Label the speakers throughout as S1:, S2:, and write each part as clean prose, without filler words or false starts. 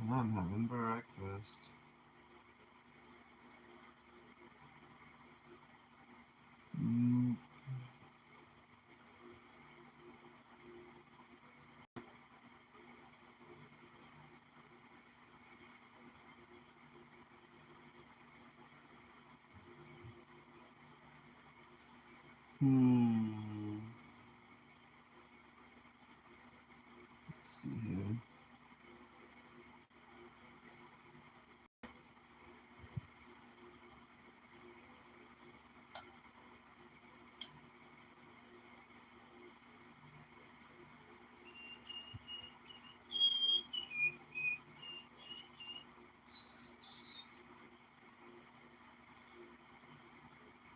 S1: I'm having breakfast. Mm. Hmm. Let's see here.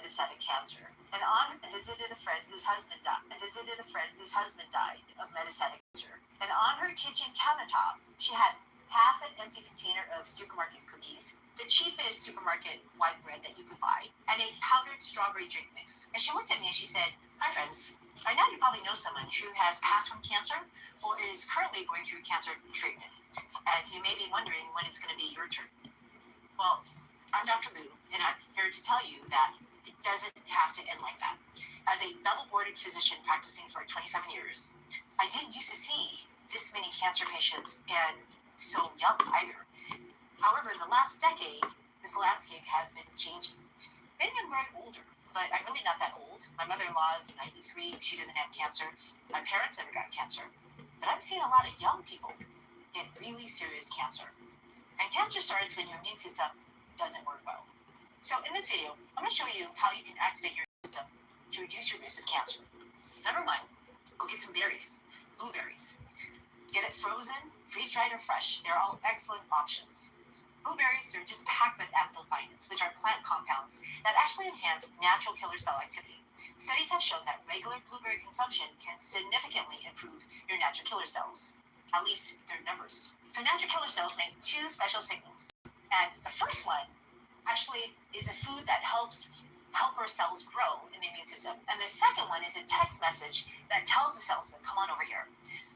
S2: Metastatic cancer. And on visited a friend whose husband died. Of metastatic cancer. And on her kitchen countertop, she had half an empty container of supermarket cookies, the cheapest supermarket white bread that you could buy, and a powdered strawberry drink mix. And she looked at me and she said, "Hi, friends. By now you probably know someone who has passed from cancer or is currently going through cancer treatment. And you may be wondering when it's going to be your turn. Well, I'm Dr. Lou, and I'm here to tell you that it doesn't have to end like that. As a double boarded physician practicing for 27 years, I didn't used to see this many cancer patients and so young either. However, in the last decade, this landscape has been changing. Maybe I'm growing older, but I'm really not that old. My mother in law is 93, she doesn't have cancer. My parents never got cancer. But I'm seeing a lot of young people get really serious cancer. And cancer starts when your immune system doesn't work well. So in this video, I'm going to show you how you can activate your system to reduce your risk of cancer. Number one, go get some berries, blueberries. Get it frozen, freeze-dried, or fresh. They're all excellent options. Blueberries are just packed with anthocyanins, which are plant compounds that actually enhance natural killer cell activity. Studies have shown that regular blueberry consumption can significantly improve your natural killer cells, at least their numbers. So natural killer cells make two special signals. And the first one actually is a food that helps helper cells grow in the immune system. And the second one is a text message that tells the cells to come on over here.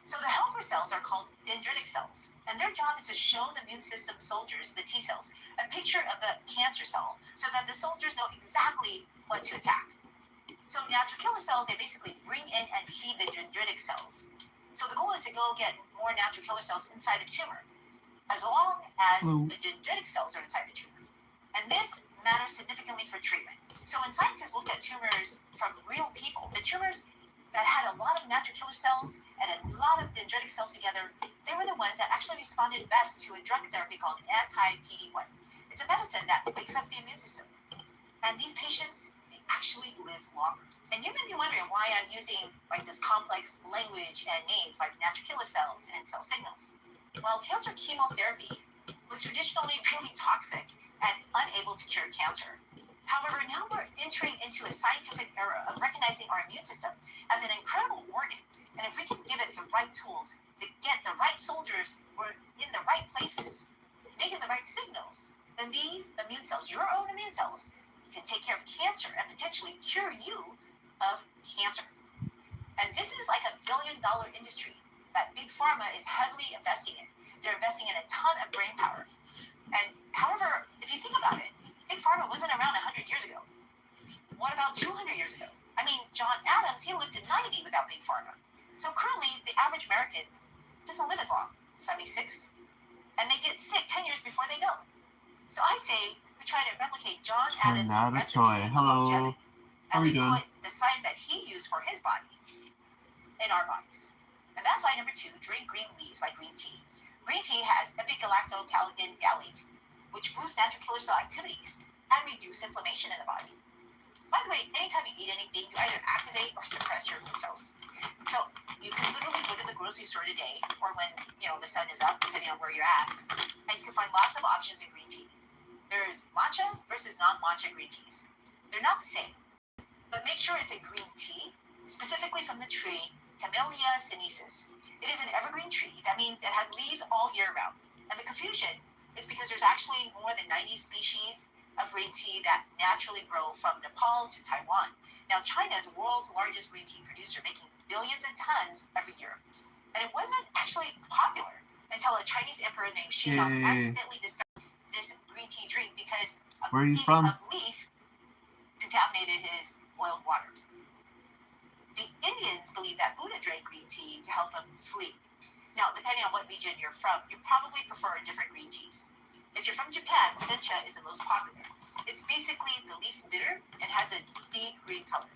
S2: So the helper cells are called dendritic cells, and their job is to show the immune system soldiers, the T cells, a picture of the cancer cell so that the soldiers know exactly what to attack. So natural killer cells, they basically bring in and feed the dendritic cells. So the goal is to go get more natural killer cells inside a tumor, as long as the dendritic cells are inside the tumor. And this matters significantly for treatment. So when scientists looked at tumors from real people, the tumors that had a lot of natural killer cells and a lot of dendritic cells together, they were the ones that actually responded best to a drug therapy called anti-PD-1. It's a medicine that wakes up the immune system. And these patients, they actually live longer. And you may be wondering why I'm using like this complex language and names like natural killer cells and cell signals. Well, cancer chemotherapy was traditionally really toxic and unable to cure cancer. However, now we're entering into a scientific era of recognizing our immune system as an incredible organ. And if we can give it the right tools to get the right soldiers or in the right places, making the right signals, then these immune cells, your own immune cells, can take care of cancer and potentially cure you of cancer. And this is like $1 billion industry that Big Pharma is heavily investing in. They're investing in a ton of brain power. And however, if you think about it, Big Pharma wasn't around 100 years ago. What about 200 years ago? I mean, John Adams, he lived to 90 without Big Pharma. So currently, the average American doesn't live as long, 76. And they get sick 10 years before they go. So I say we try to replicate John Adams' recipe of longevity. And we put the science that he used for his body in our bodies. And that's why number two, drink green leaves like green tea. Green tea has epigallocalcitonin gallate, which boosts natural killer cell activities and reduce inflammation in the body. By the way, anytime you eat anything, you either activate or suppress your immune cells. So you can literally go to the grocery store today, or when the sun is up, depending on where you're at, and you can find lots of options in green tea. There's matcha versus non-matcha green teas. They're not the same, but make sure it's a green tea, specifically from the tree Camellia sinensis. It is an evergreen tree. That means it has leaves all year round. And the confusion is because there's actually more than 90 species of green tea that naturally grow from Nepal to Taiwan. Now, China is the world's largest green tea producer, making billions of tons every year. And it wasn't actually popular until a Chinese emperor named Xinong accidentally discovered this green tea drink because a
S1: Where are you
S2: piece
S1: from?
S2: of leaf contaminated his boiled water. The Indians believe that Buddha drank green tea to help him sleep. Now, depending on what region you're from, you probably prefer different green teas. If you're from Japan, sencha is the most popular. It's basically the least bitter and has a deep green color.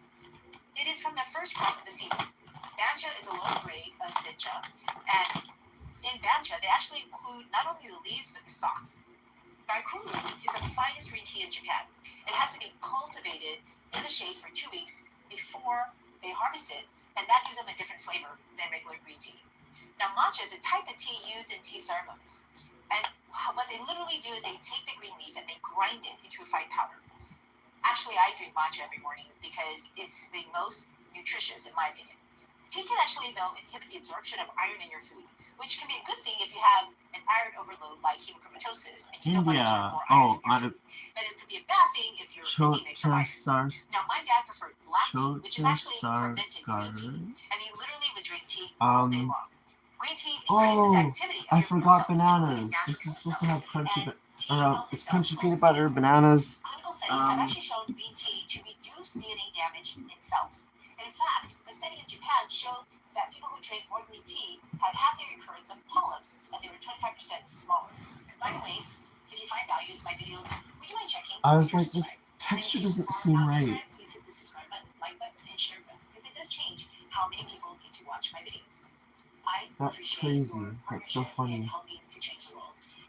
S2: It is from the first crop of the season. Bancha is a lower grade of sencha, and in bancha, they actually include not only the leaves but the stalks. Baikuru is the finest green tea in Japan. It has to be cultivated in the shade for 2 weeks before they harvest it, and that gives them a different flavor than regular green tea. Now, matcha is a type of tea used in tea ceremonies. And what they literally do is they take the green leaf and they grind it into a fine powder. Actually, I drink matcha every morning because it's the most nutritious, in my opinion. Tea can actually, though, inhibit the absorption of iron in your food, which can be a good thing if you have an iron overload like hemochromatosis and you don't want to absorb more iron from your food. But it could be a bad thing if you're anemic from iron. Now, my dad preferred black tea, which is actually fermented green tea, and he literally would drink tea all day long. Green tea increases activity of
S1: I
S2: your
S1: forgot
S2: cells,
S1: bananas. This is supposed to have crunchy, it's crunchy peanut butter, bananas.
S2: Clinical studies have actually shown green tea to reduce DNA damage in cells. And in fact, a study in Japan showed that people who drank more green tea had half the recurrence of polyps, and they were 25% smaller. And by the way, if you find value in my videos, would you mind checking?
S1: I was like, this texture doesn't seem right.
S2: Please hit the subscribe button, like button, and share button, because it does change how many people get to watch my videos.
S1: That's crazy. That's so funny.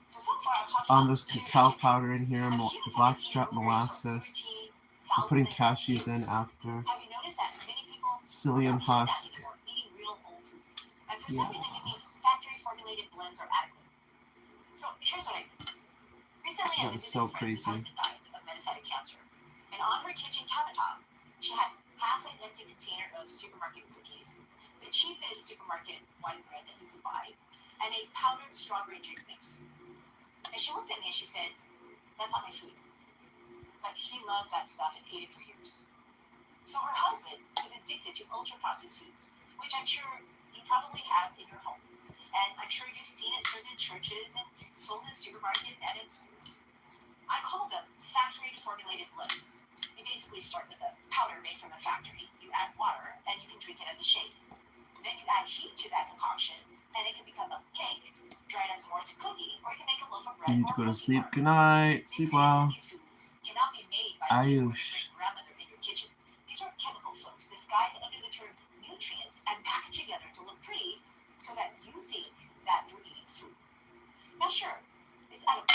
S2: So far, I'm talking
S1: there's cacao powder in here, blackstrap molasses. I'm putting cashews in after.
S2: Have you noticed that many people
S1: Psyllium husk.
S2: eating real whole food? And for some reason, you think factory formulated blends are adequate. So here's what I did. Recently, I visited a friend whose husband died of metastatic cancer, and on her kitchen countertop, she had half an empty container of supermarket cookies, the cheapest supermarket white bread that you could buy, and a powdered strawberry drink mix. And she looked at me and she said, "That's not my food." But he loved that stuff and ate it for years. So her husband is addicted to ultra-processed foods, which I'm sure you probably have in your home. And I'm sure you've seen it served in churches and sold in supermarkets and in schools. I call them factory-formulated blends. They basically start with a powder made from a factory. You add water, and you can drink it as a shake. Then you add heat to that concoction, and it can become a cake, dried up some more to cookie, or you can make a loaf of bread.
S1: You need to go to sleep. Good night. Sleep well.
S2: These foods cannot be made by you or your great-grandmother in your kitchen. These are chemical folks disguised under the term nutrients and packaged together to look pretty so that you think that you're eating food. Now, sure, it's edible,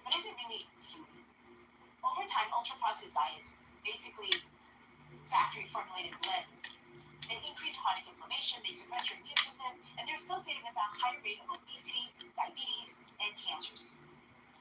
S2: but is it really food? Over time, ultra-processed diets, basically factory-formulated blends, they increase chronic inflammation, they suppress your immune system, and they're associated with a higher rate of obesity, diabetes, and cancers.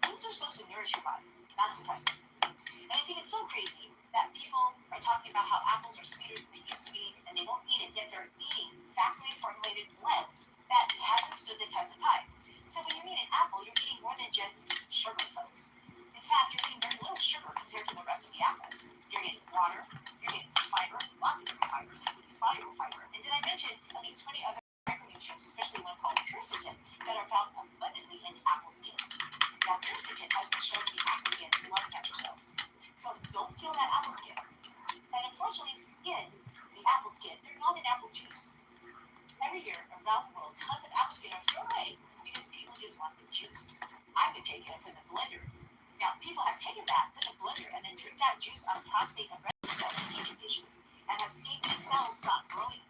S2: Foods are supposed to nourish your body, not suppress it. And I think it's so crazy that people are talking about how apples are sweeter than they used to be, and they won't eat it, yet they're eating factory-formulated blends that hasn't stood the test of time. So when you eat an apple, you're eating more than just sugar, folks. In fact, you're getting very little sugar compared to the rest of the apple. You're getting water, you're getting fiber, lots of different fibers, including soluble fiber. And did I mention at least 20 other micronutrients, especially one called quercetin, that are found abundantly in apple skins. Now, quercetin has been shown to be active against lung cancer cells. So don't kill that apple skin. And unfortunately, skins, the apple skin, they're not in apple juice. Every year around the world, tons of apple skin are thrown away because people just want the juice. I would take it and put it in the blender. Now, people have taken that, put it in the blender, and then drink that juice on prostate and red cells in petri dishes, and have seen these cells stop growing.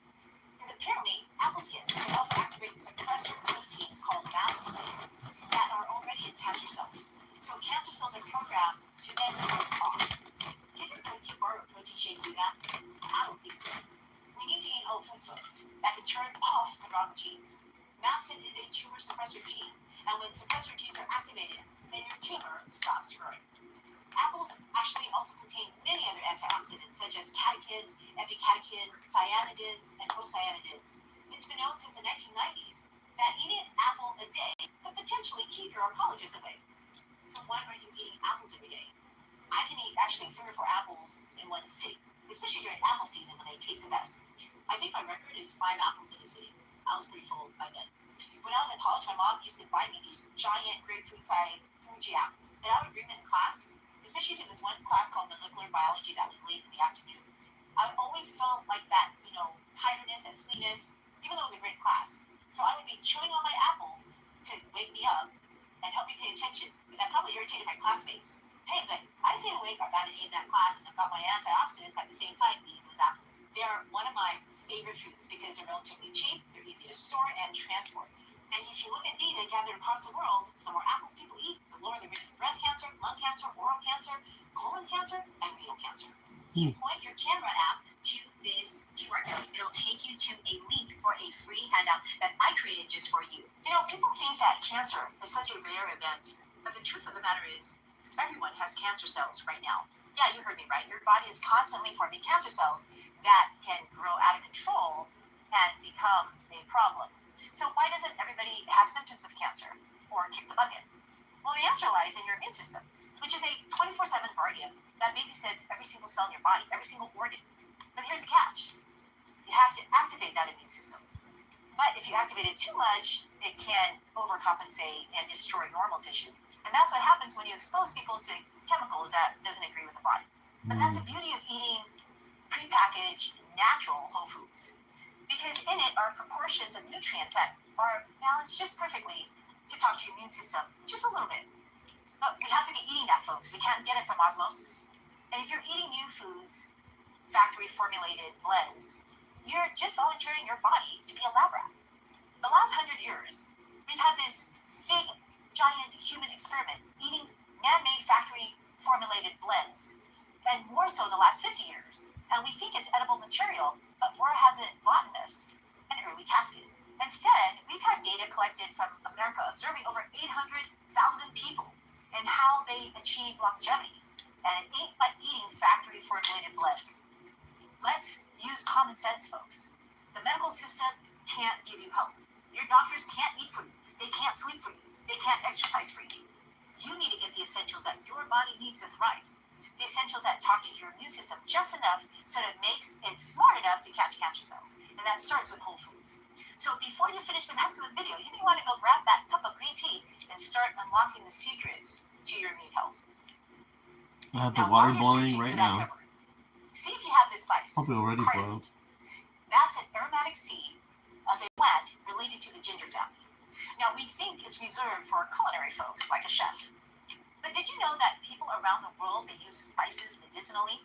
S2: Because apparently, apple skins can also activate suppressor proteins called mast that are already in cancer cells. So cancer cells are programmed to then turn off. Can your protein bar or protein shake do that? I don't think so. We need to eat whole food, folks, that can turn off the wrong genes. Mapsin is a tumor suppressor gene, and when suppressor genes are activated, then your tumor stops growing. Apples actually also contain many other antioxidants, such as catechins, epicatechins, cyanidins, and procyanidins. It's been known since the 1990s that eating an apple a day could potentially keep your oncologists away. So why aren't you eating apples every day? I can eat actually 3 or 4 apples in one sitting, especially during apple season when they taste the best. I think my record is 5 apples in a sitting. I was pretty full by then. When I was in college, my mom used to buy me these giant grapefruit-sized Fuji apples. And I would bring them in class, especially to this one class called molecular biology that was late in the afternoon. I always felt like that, tiredness and sleepiness, even though it was a great class. So I would be chewing on my apple to wake me up and help me pay attention. But that probably irritated my classmates. Hey, but I stayed awake about an 8 in that class and I got my antioxidants at the same time eating those apples. They're one of my favorite fruits because they're relatively cheap, they're easy to store and transport. And if you look at data gathered across the world, the more apples people eat, the lower the risk of breast cancer, lung cancer, oral cancer, colon cancer, and renal cancer. You point your camera app to this QR code. It'll take you to a link for a free handout that I created just for you. People think that cancer is such a rare event, but the truth of the matter is, everyone has cancer cells right now. Yeah, you heard me right. Your body is constantly forming cancer cells that can grow out of control and become a problem. So why doesn't everybody have symptoms of cancer or kick the bucket? Well, the answer lies in your immune system, which is a 24/7 guardian that babysits every single cell in your body, every single organ. But here's the catch. You have to activate that immune system. But if you activate it too much, it can overcompensate and destroy normal tissue. And that's what happens when you expose people to chemicals that doesn't agree with the body. But that's the beauty of eating prepackaged, natural whole foods. Because in it are proportions of nutrients that are balanced just perfectly to talk to your immune system just a little bit. But we have to be eating that, folks. We can't get it from osmosis. And if you're eating new foods, factory formulated blends, you're just volunteering your body to be a lab rat. The last 100 years, we've had this big, giant human experiment eating man-made factory formulated blends, and more so in the last 50 years. And we think it's edible material, but war hasn't gotten us an early casket. Instead, we've had data collected from America observing over 800,000 people and how they achieve longevity. And it ain't by eating factory formulated blends. Let's use common sense, folks. The medical system can't give you health. Your doctors can't eat for you. They can't sleep for you. They can't exercise for you. You need to get the essentials that your body needs to thrive. The essentials that talk to your immune system just enough so that it makes it smart enough to catch cancer cells. And that starts with whole foods. So before you finish the rest of the video, you may want to go grab that cup of green tea and start unlocking the secrets to your immune health.
S1: I have the water boiling right now.
S2: See if you have this spice.
S1: Probably already boiled.
S2: That's an aromatic seed of a plant related to the ginger family. Now, we think it's reserved for culinary folks, like a chef. But did you know that people around the world, they use spices medicinally?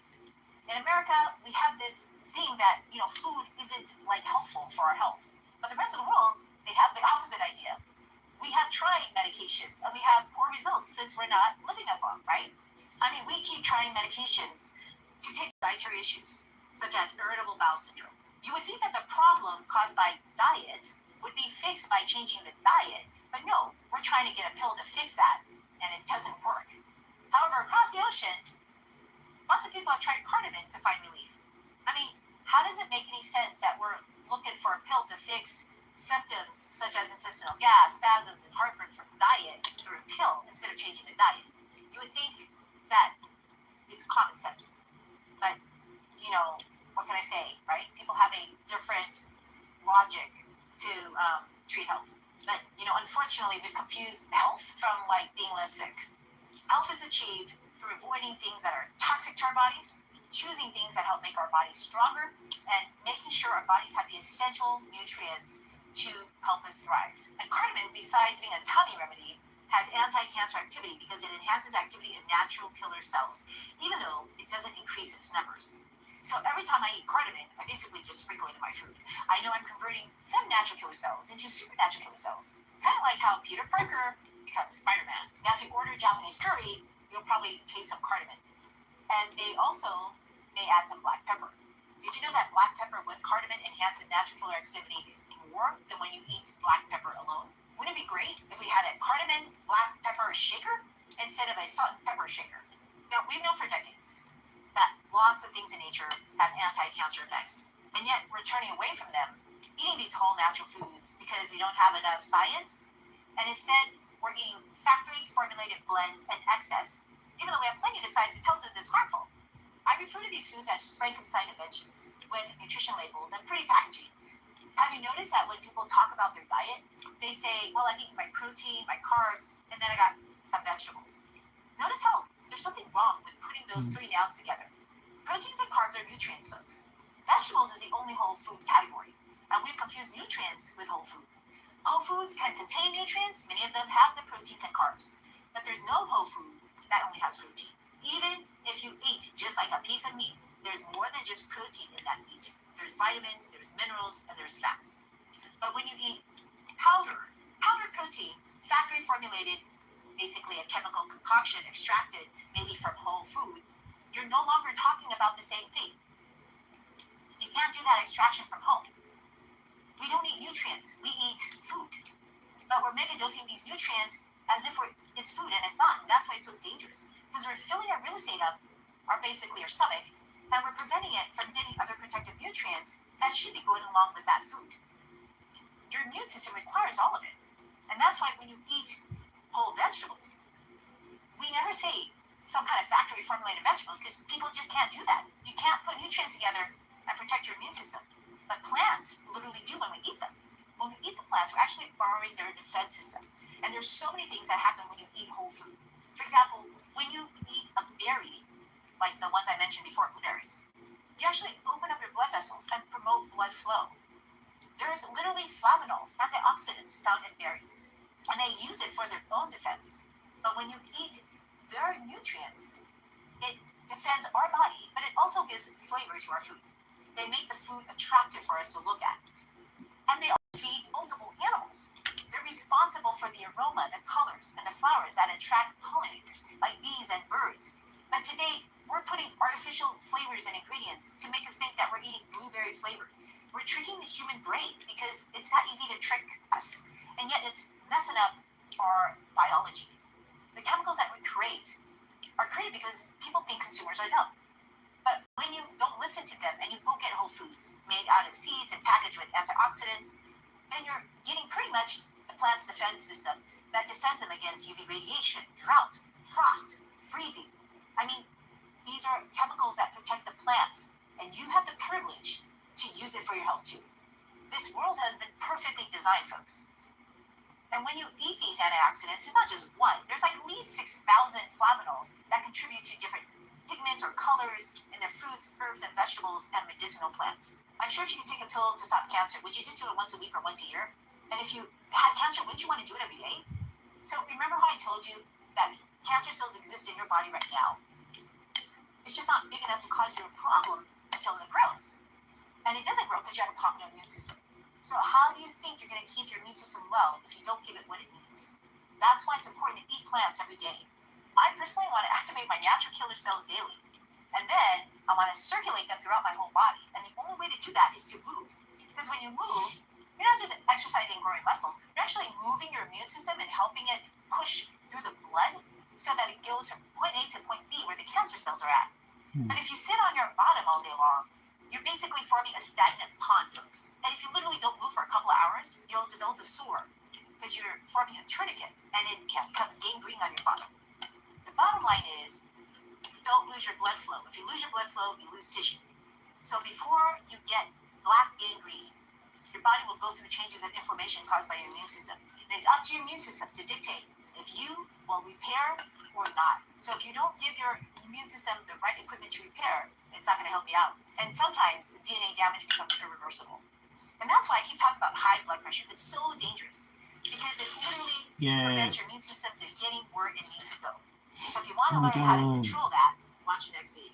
S2: In America, we have this thing that, food isn't, helpful for our health. But the rest of the world, they have the opposite idea. We have tried medications, and we have poor results since we're not living as long, right? I mean, we keep trying medications to take dietary issues, such as irritable bowel syndrome. You would think that the problem caused by diet would be fixed by changing the diet, but no, we're trying to get a pill to fix that, and it doesn't work. However, across the ocean, lots of people have tried cardamom to find relief. I mean, how does it make any sense that we're looking for a pill to fix symptoms such as intestinal gas, spasms, and heartburn from diet through a pill instead of changing the diet? You would think that it's common sense. But, what can I say, right? People have a different logic to treat health. But, unfortunately, we've confused health from, being less sick. Health is achieved through avoiding things that are toxic to our bodies, choosing things that help make our bodies stronger, and making sure our bodies have the essential nutrients to help us thrive. And cardamom, besides being a tummy remedy, has anti-cancer activity because it enhances activity in natural killer cells, even though it doesn't increase its numbers. So every time I eat cardamom, I basically just sprinkle it in my food. I know I'm converting some natural killer cells into supernatural killer cells, kind of like how Peter Parker becomes Spider-Man. Now, if you order Japanese curry, you'll probably taste some cardamom. And they also may add some black pepper. Did you know that black pepper with cardamom enhances natural killer activity more than when you eat black pepper alone? Wouldn't it be great if we had a cardamom black pepper shaker instead of a salt and pepper shaker? Now, we've known for decades that lots of things in nature have anti-cancer effects, and yet we're turning away from them, eating these whole natural foods because we don't have enough science, and instead we're eating factory formulated blends in excess, even though we have plenty of science that tells us it's harmful. I refer to these foods as Frankenstein inventions with nutrition labels and pretty packaging. Have you noticed that when people talk about their diet, they say, well, I've eaten my protein, my carbs, and then I got some vegetables. Notice how there's something wrong with putting those three nouns together. Proteins and carbs are nutrients, folks. Vegetables is the only whole food category, and we've confused nutrients with whole food. Whole foods can contain nutrients, many of them have the proteins and carbs, but there's no whole food that only has protein. Even if you eat just like a piece of meat, there's more than just protein in that meat. There's vitamins, there's minerals, and there's fats. But when you eat powdered protein, factory formulated, basically a chemical concoction extracted maybe from whole food, you're no longer talking about the same thing. You can't do that extraction from home. We don't eat nutrients, we eat food. But we're megadosing these nutrients as if it's food, and it's not. And that's why it's so dangerous. Because we're filling our real estate up, basically our stomach, and we're preventing it from getting other protective nutrients that should be going along with that food. Your immune system requires all of it. And that's why when you eat whole vegetables, we never say some kind of factory formulated vegetables because people just can't do that. You can't put nutrients together and protect your immune system. But plants literally do when we eat them. When we eat the plants, we're actually borrowing their defense system. And there's so many things that happen when you eat whole food. For example, when you eat a berry, like the ones I mentioned before, blueberries, you actually open up your blood vessels and promote blood flow. There's literally flavonols, antioxidants found in berries, and they use it for their own defense. But when you eat their nutrients, it defends our body, but it also gives flavor to our food. They make the food attractive for us to look at. And they also feed multiple animals. They're responsible for the aroma, the colors, and the flowers that attract pollinators, like bees and birds. And today, we're putting artificial flavors and ingredients to make us think that we're eating blueberry flavor. We're tricking the human brain because it's that easy to trick us. And yet it's messing up our biology. The chemicals that we create are created because people think consumers are dumb. But when you don't listen to them and you go get whole foods made out of seeds and packaged with antioxidants, then you're getting pretty much the plant's defense system that defends them against UV radiation, drought, frost, freezing. I mean, these are chemicals that protect the plants, and you have the privilege to use it for your health too. This world has been perfectly designed, folks. And when you eat these antioxidants, it's not just one. There's like at least 6,000 flavonols that contribute to different pigments or colors in their fruits, herbs, and vegetables and medicinal plants. I'm sure if you could take a pill to stop cancer, would you just do it once a week or once a year? And if you had cancer, wouldn't you want to do it every day? So remember how I told you that cancer cells exist in your body right now? It's just not big enough to cause you a problem until it grows. And it doesn't grow because you have a competent immune system. So how do you think you're going to keep your immune system well if you don't give it what it needs? That's why it's important to eat plants every day. I personally want to activate my natural killer cells daily. And then I want to circulate them throughout my whole body. And the only way to do that is to move. Because when you move, you're not just exercising growing muscle. You're actually moving your immune system and helping it push through the blood so that it goes from point A to point B where the cancer cells are at. But if you sit on your bottom all day long, you're basically forming a stagnant pond, folks. And if you literally don't move for a couple of hours, you'll develop a sore because you're forming a tourniquet and it becomes gangrene on your bottom. The bottom line is, don't lose your blood flow. If you lose your blood flow, you lose tissue. So before you get black gangrene, your body will go through changes of inflammation caused by your immune system. And it's up to your immune system to dictate if you will repair or not. So if you don't give your immune system the right equipment to repair, it's not going to help you out. And sometimes DNA damage becomes irreversible. And that's why I keep talking about high blood pressure. It's so dangerous because it literally prevents your immune system from getting where it needs to go. So if you want to learn how to control that, watch the next video.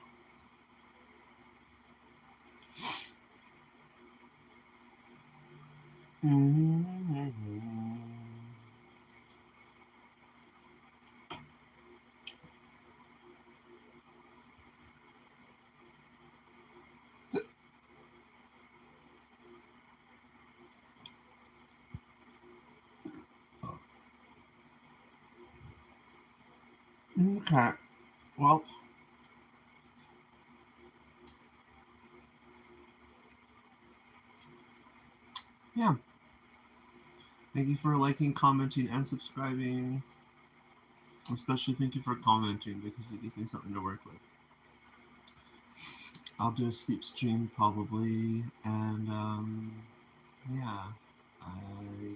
S1: Okay. Well, yeah. Thank you for liking, commenting, and subscribing. Especially thank you for commenting because it gives me something to work with. I'll do a sleep stream probably, and yeah, I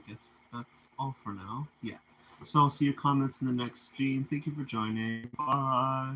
S1: guess that's all for now. Yeah. So I'll see your comments in the next stream. Thank you for joining. Bye.